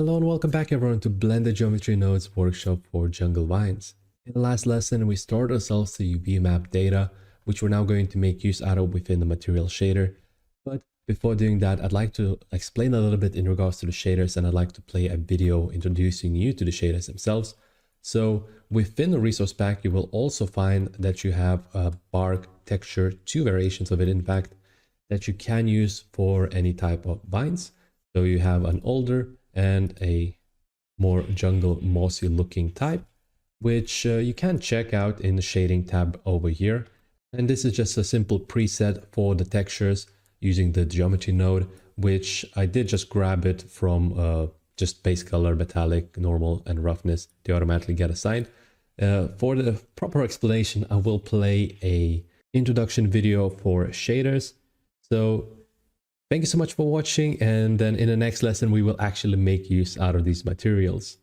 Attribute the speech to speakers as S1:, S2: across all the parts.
S1: Hello and welcome back everyone to Blender Geometry Nodes workshop for Jungle Vines. In the last lesson, we stored ourselves the UV map data, which we're now going to make use out of within the material shader. But before doing that, I'd like to explain a little bit in regards to the shaders, and I'd like to play a video introducing you to the shaders themselves. So within the resource pack, you will also find that you have a bark texture, two variations of it in fact, that you can use for any type of vines. So you have an older and a more jungle mossy looking type, which you can check out in the shading tab over here. And this is just a simple preset for the textures using the geometry node, which I did just grab it from just base color, metallic, normal, and roughness. They automatically get assigned. For the proper explanation, I will play a introduction video for shaders. So thank you so much for watching, and then in the next lesson we will actually make use out of these materials.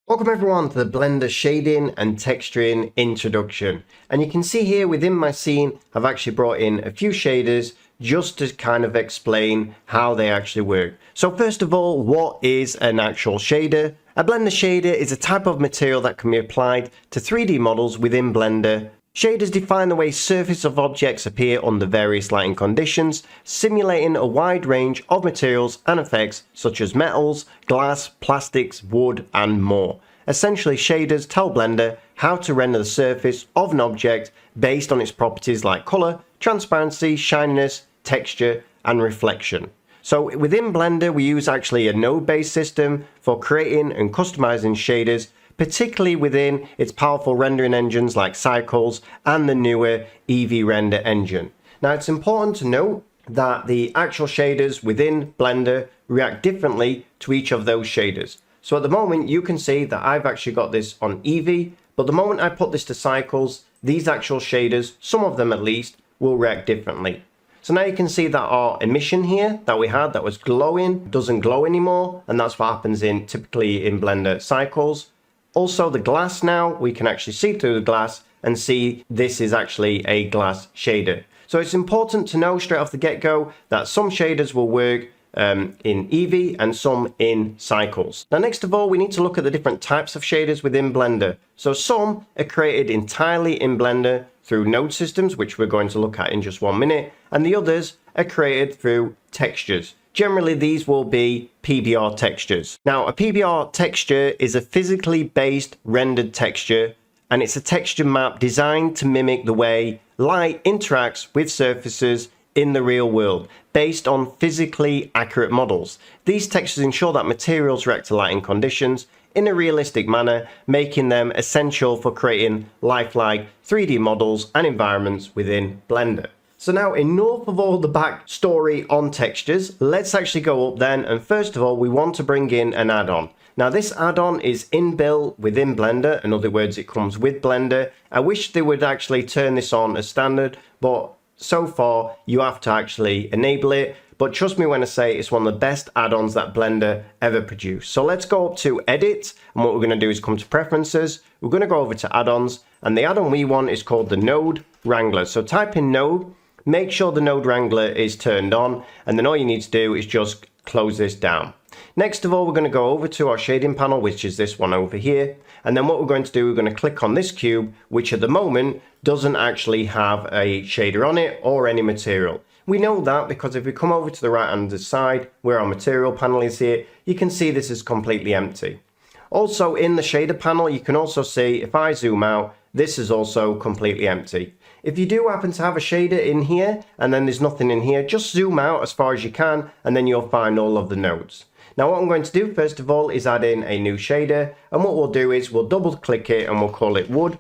S2: Welcome everyone to the Blender Shading and Texturing introduction. And you can see here within my scene I've actually brought in a few shaders just to kind of explain how they actually work. So first of all, what is an actual shader? A Blender shader is a type of material that can be applied to 3D models within Blender. Shaders define the way surface of objects appear under various lighting conditions, simulating a wide range of materials and effects such as metals, glass, plastics, wood, and more. Essentially, shaders tell Blender how to render the surface of an object based on its properties like color, transparency, shininess, texture, and reflection. So within Blender, we use actually a node-based system for creating and customizing shaders, particularly within its powerful rendering engines like Cycles and the newer Eevee Render engine. Now it's important to note that the actual shaders within Blender react differently to each of those shaders. So at the moment you can see that I've actually got this on Eevee, but the moment I put this to Cycles, these actual shaders, some of them at least, will react differently. So now you can see that our emission here that we had that was glowing doesn't glow anymore, and that's what happens typically in Blender Cycles. Also the glass now, we can actually see through the glass and see this is actually a glass shader. So it's important to know straight off the get-go that some shaders will work in Eevee and some in Cycles. Now next of all, we need to look at the different types of shaders within Blender. So some are created entirely in Blender through node systems, which we're going to look at in just 1 minute, and the others are created through textures. Generally, these will be PBR textures. Now, a PBR texture is a physically based rendered texture, and it's a texture map designed to mimic the way light interacts with surfaces in the real world, based on physically accurate models. These textures ensure that materials react to lighting conditions in a realistic manner, making them essential for creating lifelike 3D models and environments within Blender. So now enough of all the backstory on textures, let's actually go up then, and first of all we want to bring in an add-on. Now this add-on is inbuilt within Blender, in other words it comes with Blender. I wish they would actually turn this on as standard, but so far you have to actually enable it. But trust me when I say it's one of the best add-ons that Blender ever produced. So let's go up to Edit, and what we're going to do is come to Preferences. We're going to go over to Add-ons, and the add-on we want is called the Node Wrangler. So type in Node. Make sure the Node Wrangler is turned on, and then all you need to do is just close this down. Next of all, we're going to go over to our shading panel, which is this one over here. And then what we're going to do, we're going to click on this cube, which at the moment doesn't actually have a shader on it or any material. We know that because if we come over to the right hand side where our material panel is here, you can see this is completely empty. Also in the shader panel, you can also see if I zoom out, this is also completely empty. If you do happen to have a shader in here and then there's nothing in here, just zoom out as far as you can and then you'll find all of the nodes. Now what I'm going to do first of all is add in a new shader, and what we'll do is we'll double click it and we'll call it Wood,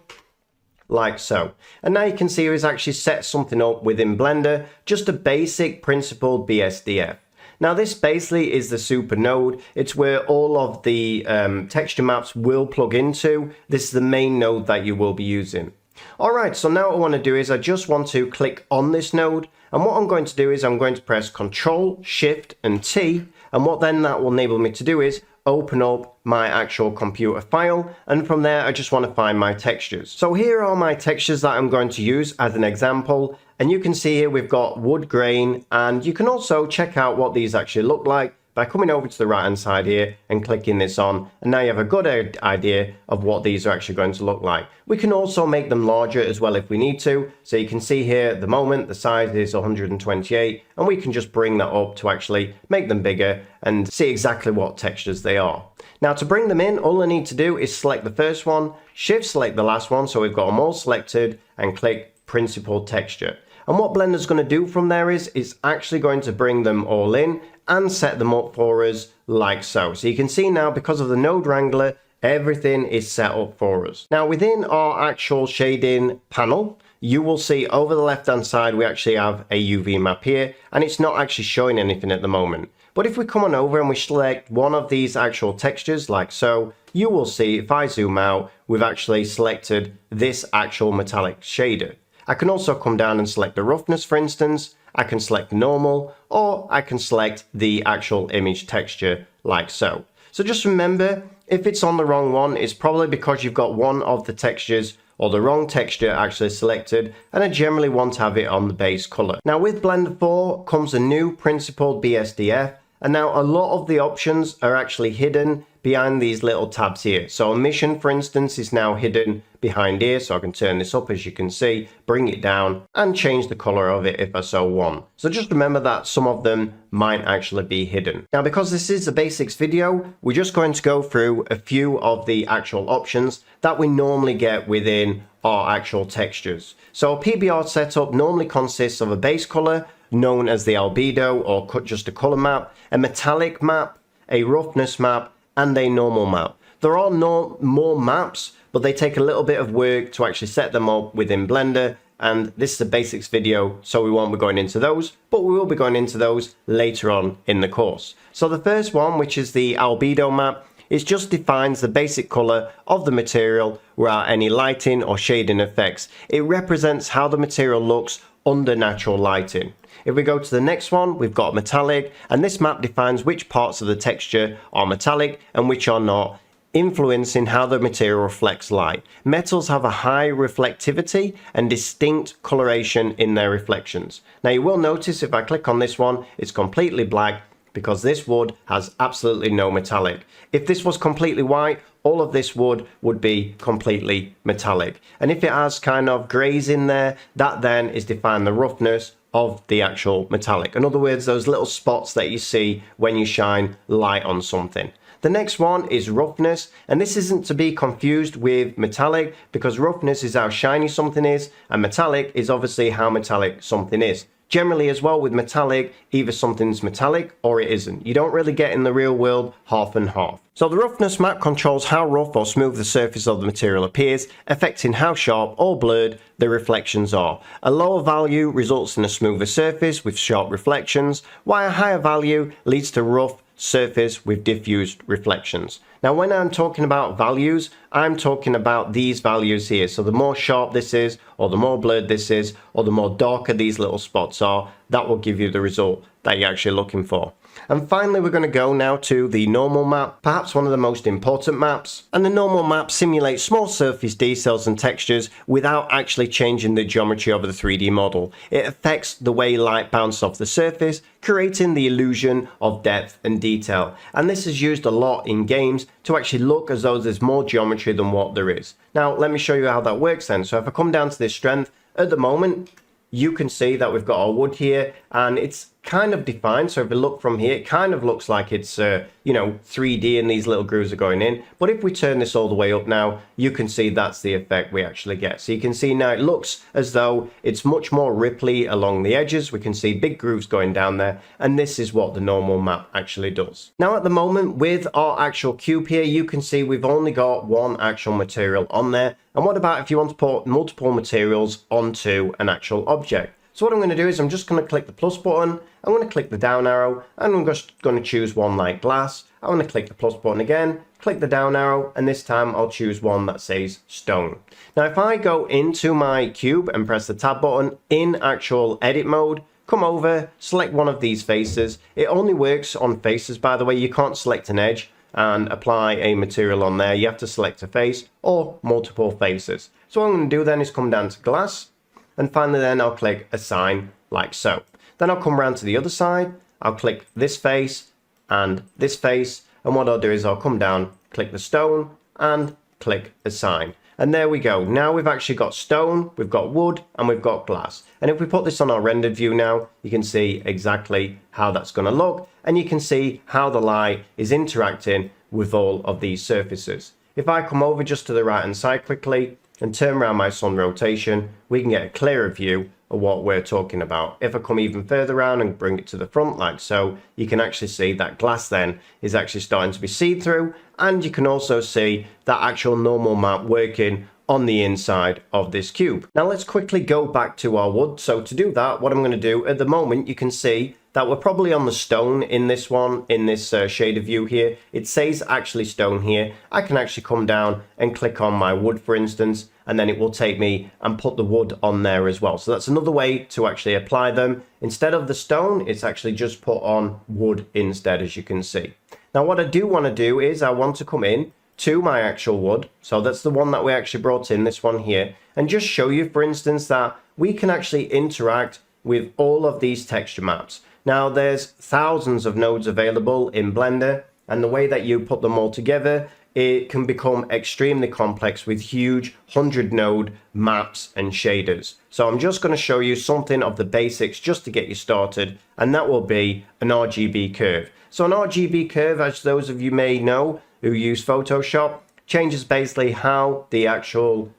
S2: like so. And now you can see it's actually set something up within Blender, just a basic principled BSDF. Now this basically is the super node. It's where all of the texture maps will plug into. This is the main node that you will be using. Alright, so now what I want to do is I just want to click on this node, and what I'm going to do is I'm going to press Ctrl, Shift and T, and what then that will enable me to do is open up my actual computer file, and from there I just want to find my textures. So here are my textures that I'm going to use as an example, and you can see here we've got wood grain, and you can also check out what these actually look like by coming over to the right hand side here and clicking this on, and now you have a good idea of what these are actually going to look like. We can also make them larger as well if we need to, so you can see here at the moment the size is 128, and we can just bring that up to actually make them bigger and see exactly what textures they are. Now to bring them in, all I need to do is select the first one, shift select the last one so we've got them all selected, and click principled texture. And what Blender's going to do from there is it's actually going to bring them all in and set them up for us like so. So you can see now, because of the Node Wrangler, everything is set up for us. Now within our actual shading panel, you will see over the left hand side we actually have a UV map here, and it's not actually showing anything at the moment. But if we come on over and we select one of these actual textures like so, you will see if I zoom out, we've actually selected this actual metallic shader. I can also come down and select the roughness, for instance. I can select normal, or I can select the actual image texture like so. So just remember, if it's on the wrong one, it's probably because you've got one of the textures or the wrong texture actually selected, and I generally want to have it on the base color. Now with Blender 4 comes a new principled BSDF, and now a lot of the options are actually hidden behind these little tabs here. So emission, for instance, is now hidden behind here, so I can turn this up, as you can see, bring it down and change the color of it if I so want. So just remember that some of them might actually be hidden. Now because this is a basics video, we're just going to go through a few of the actual options that we normally get within our actual textures. So a PBR setup normally consists of a base color known as the albedo, or just a color map, a metallic map, a roughness map, and a normal map. There are no more maps, but they take a little bit of work to actually set them up within Blender, and this is a basics video, so we won't be going into those, but we will be going into those later on in the course. So the first one, which is the albedo map, it just defines the basic color of the material without any lighting or shading effects. It represents how the material looks under natural lighting. If we go to the next one, we've got metallic, and this map defines which parts of the texture are metallic and which are not, influencing how the material reflects light. Metals have a high reflectivity and distinct coloration in their reflections. Now you will notice if I click on this one, it's completely black because this wood has absolutely no metallic. If this was completely white, all of this wood would be completely metallic. And if it has kind of grays in there, that then is defined the roughness of the actual metallic. In other words, those little spots that you see when you shine light on something. The next one is roughness, and this isn't to be confused with metallic, because roughness is how shiny something is, and metallic is obviously how metallic something is. Generally as well with metallic, either something's metallic or it isn't. You don't really get in the real world half and half. So the roughness map controls how rough or smooth the surface of the material appears, affecting how sharp or blurred the reflections are. A lower value results in a smoother surface with sharp reflections, while a higher value leads to rough surface with diffused reflections. Now when I'm talking about values, I'm talking about these values here. So the more sharp this is, or the more blurred this is, or the more darker these little spots are, that will give you the result that you're actually looking for. And finally, we're going to go now to the normal map, perhaps one of the most important maps. And the normal map simulates small surface details and textures without actually changing the geometry of the 3D model. It affects the way light bounces off the surface, creating the illusion of depth and detail. And this is used a lot in games to actually look as though there's more geometry than what there is. Now, let me show you how that works then. So if I come down to this strength, at the moment, you can see that we've got our wood here, and it's kind of defined. So if we look from here, it kind of looks like it's 3D and these little grooves are going in. But if we turn this all the way up now, you can see that's the effect we actually get. So you can see now it looks as though it's much more ripply along the edges. We can see big grooves going down there, and this is what the normal map actually does. Now at the moment with our actual cube here, you can see we've only got one actual material on there. And what about if you want to put multiple materials onto an actual object? So what I'm going to do is I'm just going to click the plus button, I'm going to click the down arrow, and I'm just going to choose one like glass. I'm going to click the plus button again, click the down arrow, and this time I'll choose one that says stone. Now if I go into my cube and press the tab button in actual edit mode, come over, select one of these faces. It only works on faces, by the way. You can't select an edge. and apply a material on there, you have to select a face or multiple faces. So what I'm going to do then is come down to glass, and finally then I'll click assign like so. Then I'll come around to the other side, I'll click this face and this face, and what I'll do is I'll come down, click the stone and click assign. And there we go. Now we've actually got stone, we've got wood, and we've got glass. And if we put this on our rendered view now, you can see exactly how that's going to look. And you can see how the light is interacting with all of these surfaces. If I come over just to the right hand side quickly and turn around my sun rotation, we can get a clearer view of what we're talking about. If I come even further around and bring it to the front like so, you can actually see that glass then is actually starting to be see-through, and you can also see that actual normal map working on the inside of this cube. Now let's quickly go back to our wood. So to do that, what I'm going to do at the moment, you can see that we're probably on the stone in this one, in this shader view here. It says actually stone here. I can actually come down and click on my wood, for instance, and then it will take me and put the wood on there as well. So that's another way to actually apply them. Instead of the stone, it's actually just put on wood instead, as you can see. Now what I do want to do is I want to come in to my actual wood. So that's the one that we actually brought in, this one here, and just show you, for instance, that we can actually interact with all of these texture maps. Now there's thousands of nodes available in Blender, and the way that you put them all together, it can become extremely complex with huge 100 node maps and shaders. So I'm just going to show you something of the basics just to get you started, and that will be an RGB curve. So an RGB curve, as those of you may know who use Photoshop, changes basically how the actual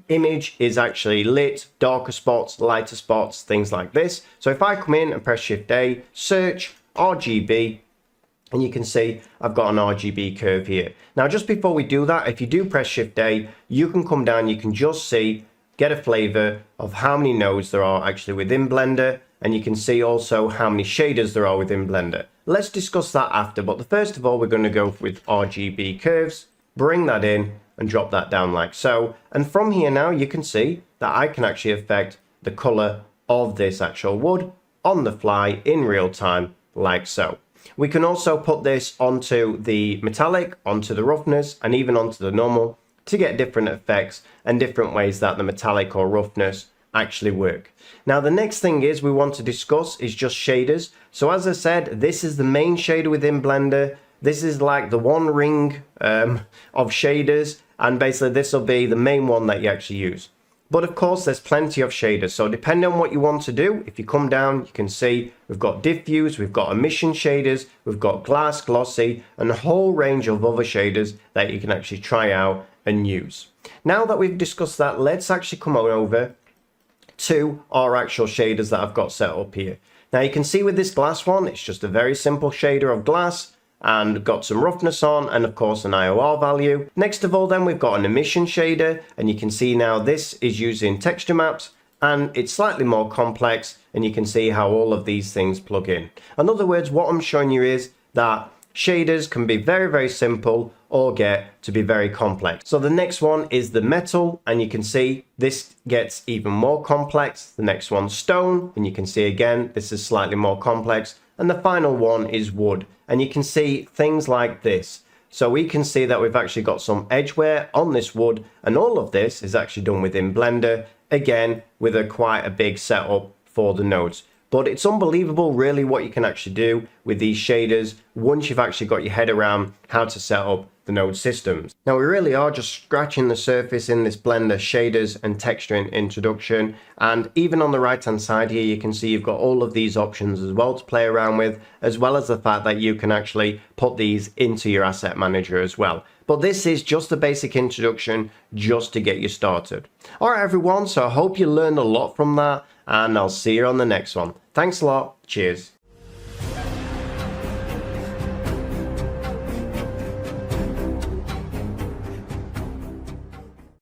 S2: image is actually lit, darker spots, lighter spots, things like this. So if I come in and press Shift A, search RGB, and you can see I've got an RGB curve here. Now just before we do that, if you do press Shift A, you can come down, you can just see, get a flavor of how many nodes there are actually within Blender, and you can see also how many shaders there are within Blender. Let's discuss that after, but first of all we're going to go with RGB curves, bring that in and drop that down like so. And from here now you can see that I can actually affect the color of this actual wood on the fly in real time like so. We can also put this onto the metallic, onto the roughness, and even onto the normal to get different effects and different ways that the metallic or roughness actually work. Now the next thing is we want to discuss is just shaders. So as I said, this is the main shader within Blender. This is like the one ring of shaders, and basically this will be the main one that you actually use. But of course there's plenty of shaders, so depending on what you want to do, if you come down you can see we've got diffuse, we've got emission shaders, we've got glass, glossy, and a whole range of other shaders that you can actually try out and use. Now that we've discussed that, let's actually come on over to our actual shaders that I've got set up here. Now you can see with this glass one, it's just a very simple shader of glass and got some roughness on, and of course an IOR value. Next of all then we've got an emission shader, and you can see now this is using texture maps, and it's slightly more complex, and you can see how all of these things plug in. In other words, what I'm showing you is that shaders can be very, very simple or get to be very complex. So the next one is the metal, and you can see this gets even more complex. The next one's stone, and you can see again this is slightly more complex. And the final one is wood, and you can see things like this. So we can see that we've actually got some edge wear on this wood, and all of this is actually done within Blender, again with quite a big setup for the nodes. But it's unbelievable really what you can actually do with these shaders once you've actually got your head around how to set up the node systems. Now we really are just scratching the surface in this Blender shaders and texturing introduction, and even on the right hand side here you can see you've got all of these options as well to play around with, as well as the fact that you can actually put these into your asset manager as well. But this is just a basic introduction just to get you started. Alright everyone, so I hope you learned a lot from that, and I'll see you on the next one. Thanks a lot, cheers.